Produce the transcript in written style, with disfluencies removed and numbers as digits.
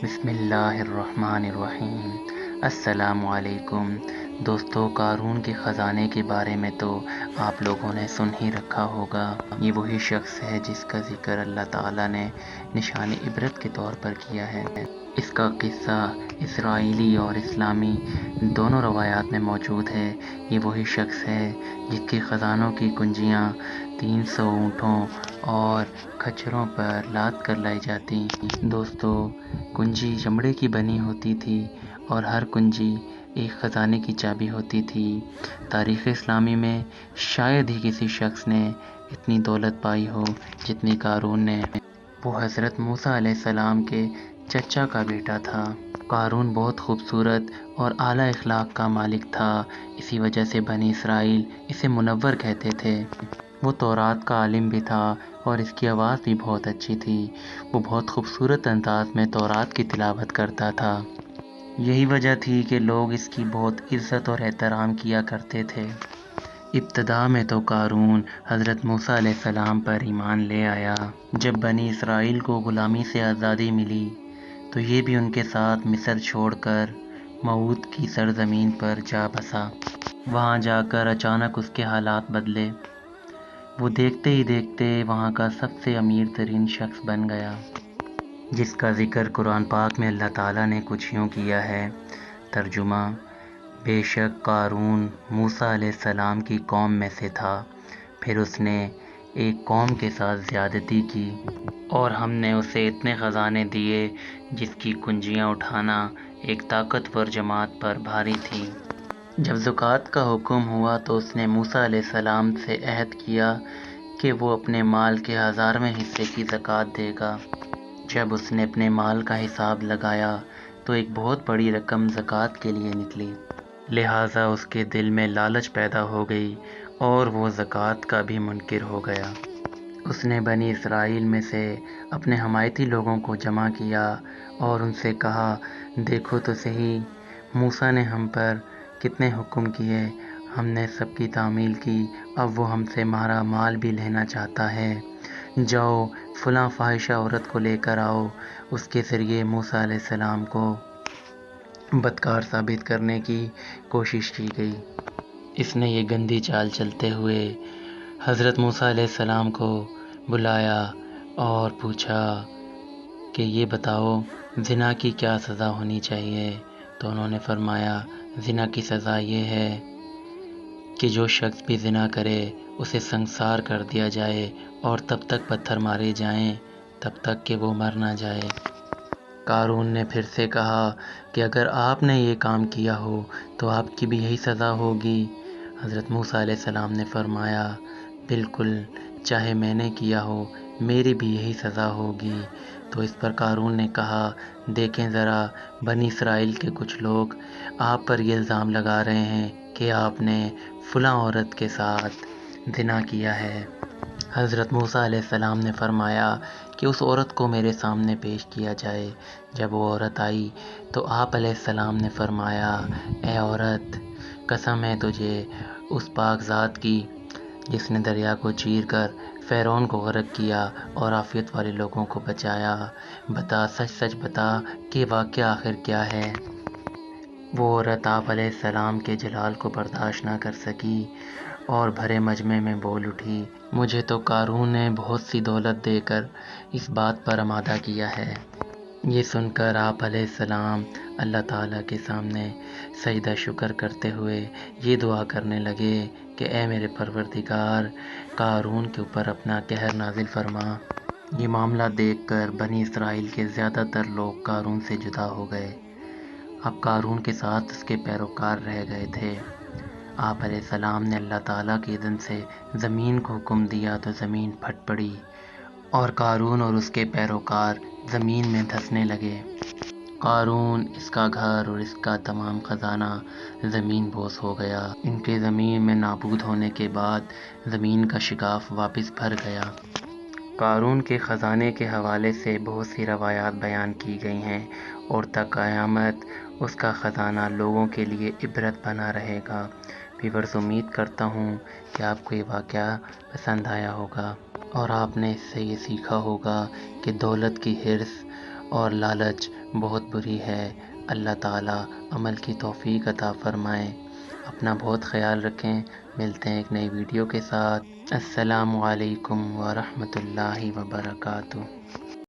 بسم اللہ الرحمن الرحیم۔ السلام علیکم دوستو، قارون کے خزانے کے بارے میں تو آپ لوگوں نے سن ہی رکھا ہوگا۔ یہ وہی شخص ہے جس کا ذکر اللہ تعالیٰ نے نشان عبرت کے طور پر کیا ہے۔ اس کا قصہ اسرائیلی اور اسلامی دونوں روایات میں موجود ہے۔ یہ وہی شخص ہے جس کے خزانوں کی کنجیاں 300 اونٹوں اور کھچروں پر لاد کر لائی جاتی۔ دوستو، کنجی چمڑے کی بنی ہوتی تھی اور ہر کنجی ایک خزانے کی چابی ہوتی تھی۔ تاریخ اسلامی میں شاید ہی کسی شخص نے اتنی دولت پائی ہو جتنی قارون نے۔ وہ حضرت موسیٰ علیہ السلام کے چچا کا بیٹا تھا۔ قارون بہت خوبصورت اور اعلیٰ اخلاق کا مالک تھا، اسی وجہ سے بنی اسرائیل اسے منور کہتے تھے۔ وہ تورات کا عالم بھی تھا اور اس کی آواز بھی بہت اچھی تھی۔ وہ بہت خوبصورت انداز میں تورات کی تلاوت کرتا تھا۔ یہی وجہ تھی کہ لوگ اس کی بہت عزت اور احترام کیا کرتے تھے۔ ابتدا میں تو قارون حضرت موسیٰ علیہ السلام پر ایمان لے آیا۔ جب بنی اسرائیل کو غلامی سے آزادی ملی تو یہ بھی ان کے ساتھ مصر چھوڑ کر موعود کی سرزمین پر جا بسا۔ وہاں جا کر اچانک اس کے حالات بدلے۔ وہ دیکھتے ہی دیکھتے وہاں کا سب سے امیر ترین شخص بن گیا، جس کا ذکر قرآن پاک میں اللہ تعالیٰ نے کچھ یوں کیا ہے۔ ترجمہ: بے شک قارون موسیٰ علیہ السلام کی قوم میں سے تھا، پھر اس نے ایک قوم کے ساتھ زیادتی کی اور ہم نے اسے اتنے خزانے دیے جس کی کنجیاں اٹھانا ایک طاقتور جماعت پر بھاری تھی۔ جب زکوٰۃ کا حکم ہوا تو اس نے موسیٰ علیہ السلام سے عہد کیا کہ وہ اپنے مال کے 1000ویں حصے کی زکوٰۃ دے گا۔ جب اس نے اپنے مال کا حساب لگایا تو ایک بہت بڑی رقم زکوٰۃ کے لیے نکلی، لہٰذا اس کے دل میں لالچ پیدا ہو گئی اور وہ زکوٰۃ کا بھی منکر ہو گیا۔ اس نے بنی اسرائیل میں سے اپنے حمایتی لوگوں کو جمع کیا اور ان سے کہا، دیکھو تو صحیح، موسیٰ نے ہم پر کتنے حکم کیے، ہم نے سب کی تعمیل کی، اب وہ ہم سے ہمارا مال بھی لینا چاہتا ہے۔ جاؤ فلاں فاحشہ عورت کو لے کر آؤ۔ اس کے ذریعے موسیٰ علیہ السلام کو بدکار ثابت کرنے کی کوشش کی گئی۔ اس نے یہ گندی چال چلتے ہوئے حضرت موسیٰ علیہ السلام کو بلایا اور پوچھا کہ یہ بتاؤ زنا کی کیا سزا ہونی چاہیے؟ تو انہوں نے فرمایا، زنا کی سزا یہ ہے کہ جو شخص بھی زنا کرے اسے سنسار کر دیا جائے اور تب تک پتھر مارے جائیں تب تک کہ وہ مر نہ جائے۔ قارون نے پھر سے کہا کہ اگر آپ نے یہ کام کیا ہو تو آپ کی بھی یہی سزا ہوگی۔ حضرت موسیٰ علیہ السلام نے فرمایا، بالکل، چاہے میں نے کیا ہو میری بھی یہی سزا ہوگی۔ تو اس پر قارون نے کہا، دیکھیں ذرا، بنی اسرائیل کے کچھ لوگ آپ پر یہ الزام لگا رہے ہیں کہ آپ نے فلاں عورت کے ساتھ زنا کیا ہے۔ حضرت موسیٰ علیہ السلام نے فرمایا کہ اس عورت کو میرے سامنے پیش کیا جائے۔ جب وہ عورت آئی تو آپ علیہ السلام نے فرمایا، اے عورت، قسم ہے تجھے اس پاک ذات کی جس نے دریا کو چیر کر فرعون کو غرق کیا اور عافیت والے لوگوں کو بچایا، بتا، سچ سچ بتا کہ واقعہ آخر کیا ہے۔ وہ عورت آپ علیہ السلام کے جلال کو برداشت نہ کر سکی اور بھرے مجمع میں بول اٹھی، مجھے تو قارون نے بہت سی دولت دے کر اس بات پر آمادہ کیا ہے۔ یہ سن کر آپ علیہ السلام اللہ تعالیٰ کے سامنے سجدہ شکر کرتے ہوئے یہ دعا کرنے لگے کہ اے میرے پروردگار، قارون کے اوپر اپنا قہر نازل فرما۔ یہ معاملہ دیکھ کر بنی اسرائیل کے زیادہ تر لوگ قارون سے جدا ہو گئے۔ اب قارون کے ساتھ اس کے پیروکار رہ گئے تھے۔ آپ علیہ السلام نے اللہ تعالیٰ کے اذن سے زمین کو حکم دیا تو زمین پھٹ پڑی اور قارون اور اس کے پیروکار زمین میں دھنسنے لگے۔ قارون، اس کا گھر اور اس کا تمام خزانہ زمین بوس ہو گیا۔ ان کے زمین میں نابود ہونے کے بعد زمین کا شگاف واپس بھر گیا۔ قارون کے خزانے کے حوالے سے بہت سی روایات بیان کی گئی ہیں اور تا قیامت اس کا خزانہ لوگوں کے لیے عبرت بنا رہے گا۔ ویورز، امید کرتا ہوں کہ آپ کو یہ واقعہ پسند آیا ہوگا اور آپ نے اس سے یہ سیکھا ہوگا کہ دولت کی حرص اور لالچ بہت بری ہے۔ اللہ تعالیٰ عمل کی توفیق عطا فرمائے۔ اپنا بہت خیال رکھیں۔ ملتے ہیں ایک نئی ویڈیو کے ساتھ۔ السلام علیکم ورحمۃ اللہ وبرکاتہ۔